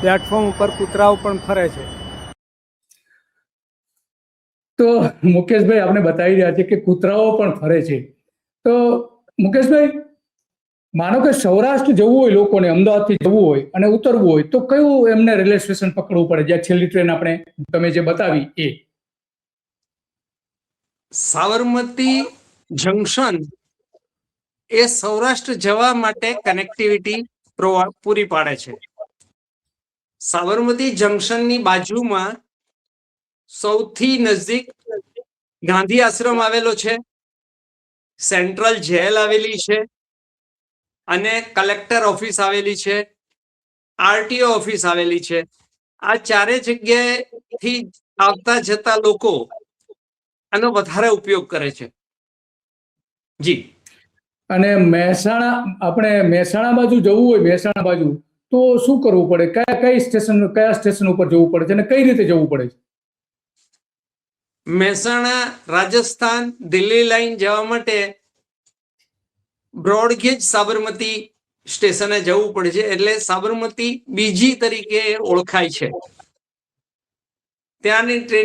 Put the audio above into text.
Platform ઉપર કૂતરાઓ પણ ફરે છે। તો મુકેશભાઈ આપણે બતાવી રહ્યા છે કે કૂતરાઓ પણ ફરે છે। તો મુકેશભાઈ, માનો કે સૌરાષ્ટ્ર જવું હોય લોકોને, અમદાવાદથી જવું હોય અને ઉતરવું હોય તો કયું એમને રેલવે સ્ટેશન પકડવું પડે, જ્યાં છેલ્લી ટ્રેન આપણે તમે જે બતાવી એ? સાબરમતી જંકશન એ સૌરાષ્ટ્ર જવા માટે કનેક્ટિવિટી પૂરી પાડે છે। સાબરમતી જંકશનની બાજુમાં સૌથી નજીક ગાંધી આશ્રમ આવેલો છે, સેન્ટ્રલ જેલ આવેલી છે અને કલેક્ટર ઓફિસ આવેલી છે, આરટીઓ ઓફિસ આવેલી છે। આ ચારે જગ્યાએથી આવતા જતા લોકો આનો વધારે ઉપયોગ કરે છે। જી। અને મહેસાણા બાજુ જવું હોય, મહેસાણા બાજુ તો શું કરવું પડે? કયા સ્ટેશન ઉપર જવું પડે છે અને કઈ રીતે જવું પડે છે? મહેસાણા રાજસ્થાન દિલ્હી લાઈન જવા માટે બ્રોડગેજ સાબરમતી સ્ટેશને જવું પડે છે, એટલે સાબરમતી બીજી તરીકે ઓળખાય છે। ત્યાંની ટ્રેન